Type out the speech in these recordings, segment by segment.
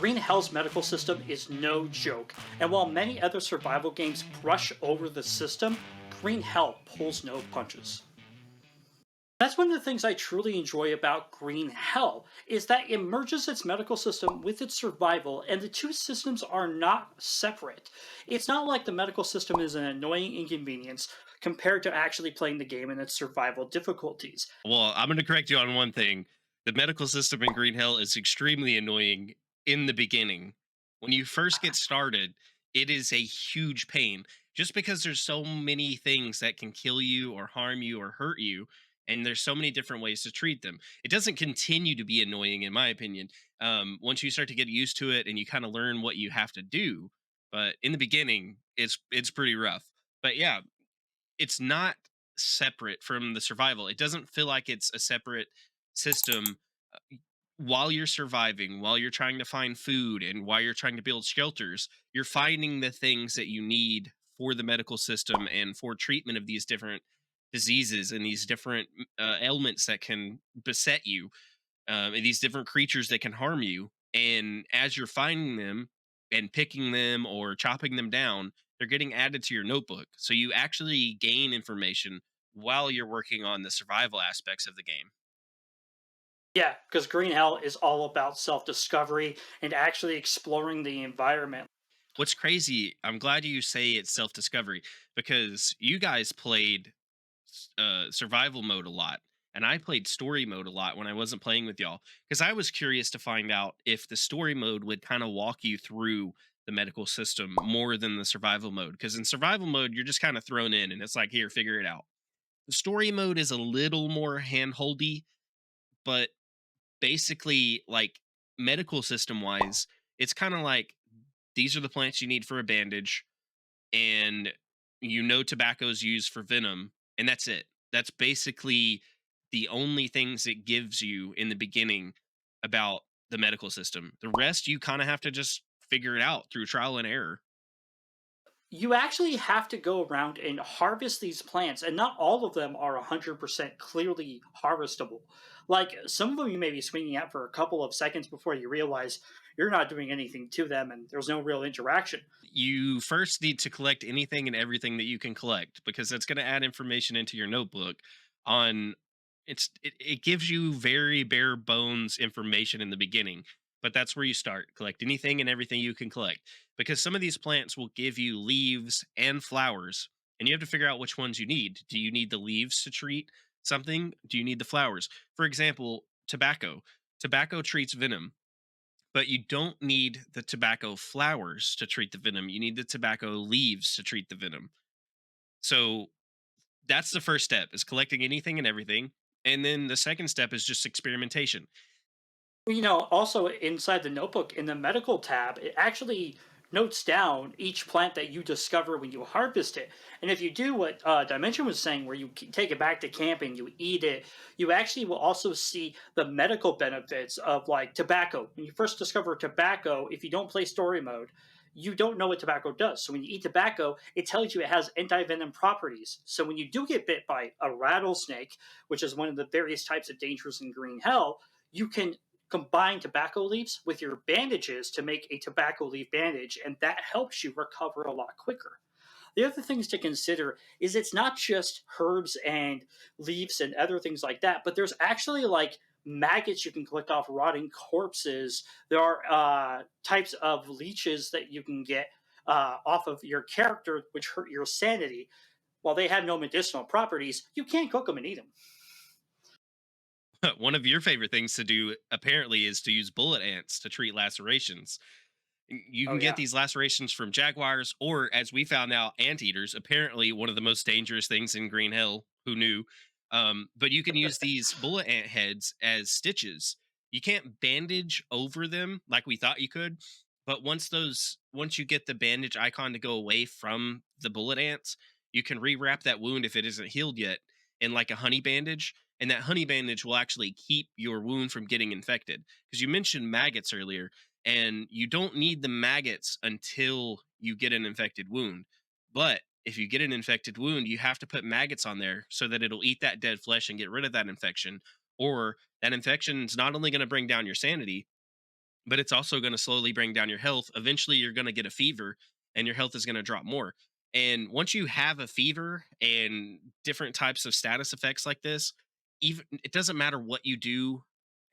Green Hell's medical system is no joke, and while many other survival games brush over the system, Green Hell pulls no punches. That's one of the things I truly enjoy about Green Hell is that it merges its medical system with its survival, and the two systems are not separate. It's not like the medical system is an annoying inconvenience compared to actually playing the game and its survival difficulties. Well, I'm going to correct you on one thing. The medical system in Green Hell is extremely annoying in the beginning. When you first get started, it is a huge pain just because there's so many things that can kill you or harm you or hurt you. And there's so many different ways to treat them. It doesn't continue to be annoying, in my opinion, once you start to get used to it and you kind of learn what you have to do. But in the beginning, it's pretty rough. But yeah, it's not separate from the survival. It doesn't feel like it's a separate system. While you're surviving, while you're trying to find food, and while you're trying to build shelters, you're finding the things that you need for the medical system and for treatment of these different diseases and these different ailments that can beset you, and these different creatures that can harm you. And as you're finding them and picking them or chopping them down, they're getting added to your notebook. So you actually gain information while you're working on the survival aspects of the game. Yeah, because Green Hell is all about self discovery and actually exploring the environment. What's crazy, I'm glad you say it's self discovery because you guys played survival mode a lot. And I played story mode a lot when I wasn't playing with y'all because I was curious to find out if the story mode would kind of walk you through the medical system more than the survival mode. Because in survival mode, you're just kind of thrown in and it's like, here, figure it out. The story mode is a little more handholdy, but basically, like medical system wise, it's kind of like these are the plants you need for a bandage, and tobacco's used for venom, and that's it. That's basically the only things it gives you in the beginning about the medical system. The rest you kind of have to just figure it out through trial and error. You actually have to go around and harvest these plants, and not all of them are 100% clearly harvestable. Like some of them, you may be swinging at for a couple of seconds before you realize you're not doing anything to them and there's no real interaction. You first need to collect anything and everything that you can collect because that's going to add information into your notebook on it gives you very bare bones information in the beginning, but that's where you start. Collect anything and everything you can collect because some of these plants will give you leaves and flowers, and you have to figure out which ones you need. Do you need the leaves to treat something? Do you need the flowers? For example, tobacco. Tobacco treats venom, but you don't need the tobacco flowers to treat the venom. You need the tobacco leaves to treat the venom. So that's the first step is collecting anything and everything. And then the second step is just experimentation. Also inside the notebook in the medical tab, it actually notes down each plant that you discover when you harvest it. And if you do what Dimension was saying, where you take it back to camp and you eat it, you actually will also see the medical benefits of like tobacco. When you first discover tobacco, if you don't play story mode, you don't know what tobacco does. So when you eat tobacco, it tells you it has anti-venom properties. So when you do get bit by a rattlesnake, which is one of the various types of dangers in Green Hell, you can combine tobacco leaves with your bandages to make a tobacco leaf bandage, and that helps you recover a lot quicker. The other things to consider is it's not just herbs and leaves and other things like that, but there's actually like maggots you can collect off rotting corpses. There are types of leeches that you can get off of your character, which hurt your sanity. While they have no medicinal properties, you can cook them and eat them. One of your favorite things to do apparently is to use bullet ants to treat lacerations. You Oh can get yeah. these lacerations from jaguars, or as we found out, anteaters. Apparently, one of the most dangerous things in Green Hill. Who knew? But you can use these bullet ant heads as stitches. You can't bandage over them like we thought you could. But once you get the bandage icon to go away from the bullet ants, you can rewrap that wound if it isn't healed yet in like a honey bandage, and that honey bandage will actually keep your wound from getting infected. Because you mentioned maggots earlier, and you don't need the maggots until you get an infected wound. But if you get an infected wound, you have to put maggots on there so that it'll eat that dead flesh and get rid of that infection. Or that infection is not only going to bring down your sanity, but it's also going to slowly bring down your health. Eventually, you're going to get a fever and your health is going to drop more. And once you have a fever and different types of status effects like this, even it doesn't matter what you do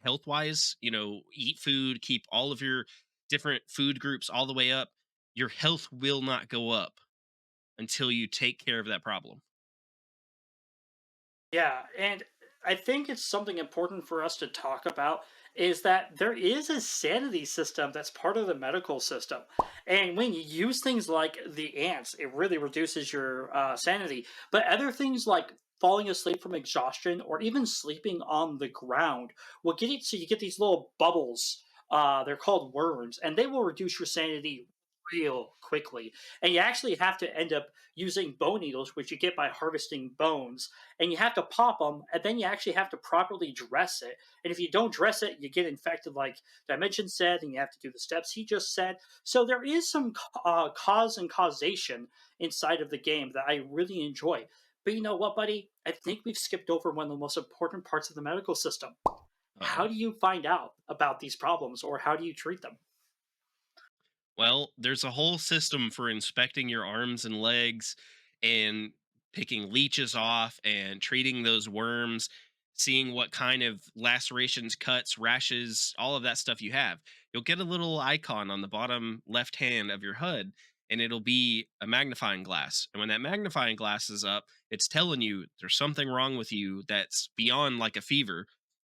health wise, eat food, keep all of your different food groups all the way up, your health will not go up until you take care of that problem. Yeah, and I think it's something important for us to talk about is that there is a sanity system that's part of the medical system. And when you use things like the ants, it really reduces your sanity. But other things like falling asleep from exhaustion or even sleeping on the ground will get it so you get these little bubbles. They're called worms, and they will reduce your sanity real quickly. And you actually have to end up using bone needles, which you get by harvesting bones, and you have to pop them, and then you actually have to properly dress it. And if you don't dress it, you get infected, like Dimension said, and you have to do the steps he just said. So there is some cause and causation inside of the game that I really enjoy. But you know what, buddy? I think we've skipped over one of the most important parts of the medical system. How Uh-oh. do you find out about these problems, or how do you treat them? Well, there's a whole system for inspecting your arms and legs and picking leeches off and treating those worms, seeing what kind of lacerations, cuts, rashes, all of that stuff you have. You'll get a little icon on the bottom left hand of your HUD, and it'll be a magnifying glass. And when that magnifying glass is up, it's telling you there's something wrong with you that's beyond like a fever.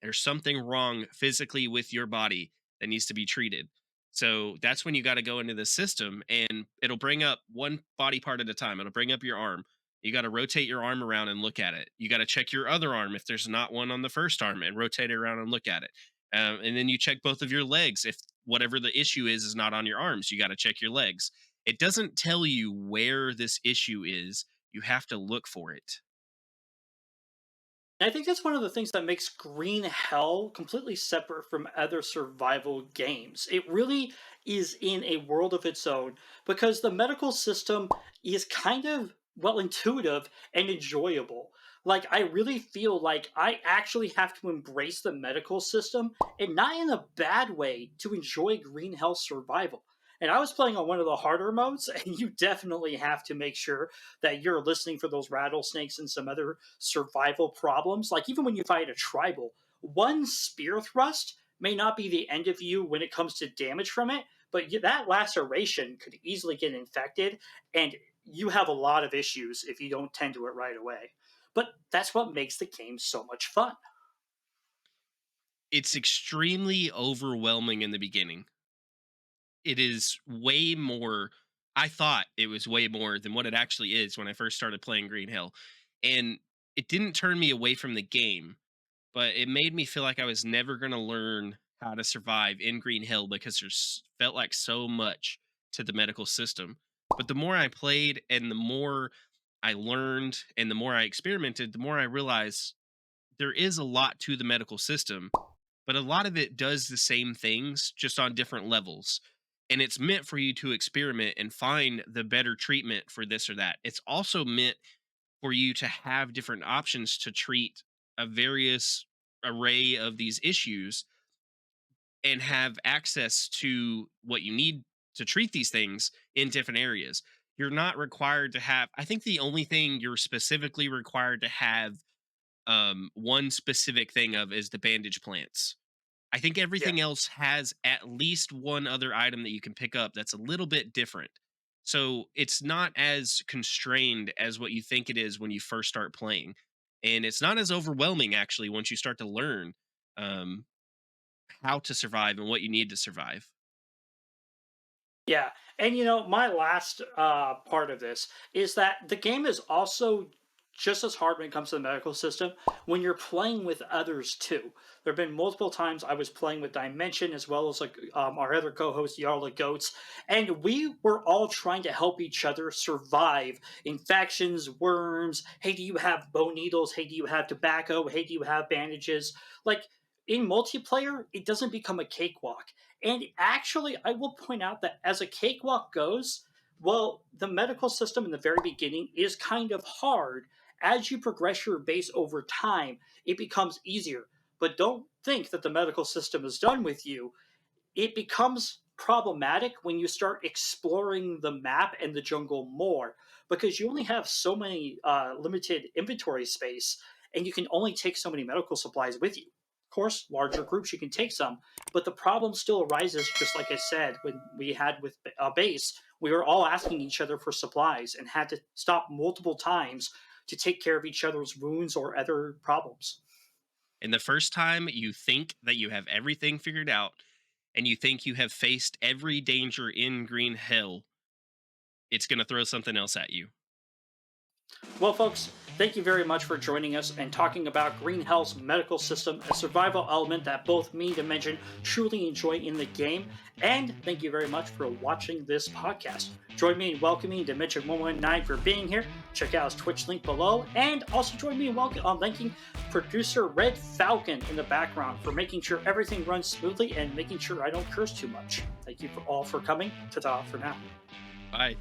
There's something wrong physically with your body that needs to be treated. So that's when you got to go into the system, and it'll bring up one body part at a time. It'll bring up your arm. You got to rotate your arm around and look at it. You got to check your other arm if there's not one on the first arm and rotate it around and look at it. And then you check both of your legs. If whatever the issue is not on your arms, you got to check your legs. It doesn't tell you where this issue is. You have to look for it. And I think that's one of the things that makes Green Hell completely separate from other survival games. It really is in a world of its own because the medical system is kind of, well, intuitive and enjoyable. Like, I really feel like I actually have to embrace the medical system and not in a bad way to enjoy Green Hell survival. And I was playing on one of the harder modes, and you definitely have to make sure that you're listening for those rattlesnakes and some other survival problems. Like even when you fight a tribal, one spear thrust may not be the end of you when it comes to damage from it, but that laceration could easily get infected, and you have a lot of issues if you don't tend to it right away. But that's what makes the game so much fun. It's extremely overwhelming in the beginning. It is way more. I thought it was way more than what it actually is when I first started playing Green Hill. And it didn't turn me away from the game, but it made me feel like I was never going to learn how to survive in Green Hill because there's felt like so much to the medical system. But the more I played and the more I learned and the more I experimented, the more I realized there is a lot to the medical system, but a lot of it does the same things just on different levels. And it's meant for you to experiment and find the better treatment for this or that. It's also meant for you to have different options to treat a various array of these issues and have access to what you need to treat these things in different areas. You're not required to have, I think the only thing you're specifically required to have one specific thing of is the bandage plants. I think Yeah. everything else has at least one other item that you can pick up that's a little bit different. So it's not as constrained as what you think it is when you first start playing. And it's not as overwhelming actually once you start to learn um, how to survive and what you need to survive. Yeah, and my last part of this is that the game is also just as hard when it comes to the medical system when you're playing with others too. There have been multiple times I was playing with Dimension as well as like our other co-host Yarla Goats, and we were all trying to help each other survive infections, worms. Hey, do you have bone needles? Hey, do you have tobacco? Hey, do you have bandages? Like in multiplayer, it doesn't become a cakewalk. And actually, I will point out that as a cakewalk goes, well, the medical system in the very beginning is kind of hard. As you progress your base over time, it becomes easier. But don't think that the medical system is done with you. it becomes problematic when you start exploring the map and the jungle more because you only have so many limited inventory space and you can only take so many medical supplies with you. Of course, larger groups you can take some, but the problem still arises, just like I said, when we had with base, we were all asking each other for supplies and had to stop multiple times to take care of each other's wounds or other problems. And the first time you think that you have everything figured out and you think you have faced every danger in Green Hill, it's going to throw something else at you. Well, folks, thank you very much for joining us and talking about Green Hell's medical system, a survival element that both me and Dimension truly enjoy in the game. And thank you very much for watching this podcast. Join me in welcoming Dimension 119 for being here. Check out his Twitch link below. And also join me in thanking producer Red Falcon in the background for making sure everything runs smoothly and making sure I don't curse too much. Thank you all for coming. Ta-ta for now. Bye.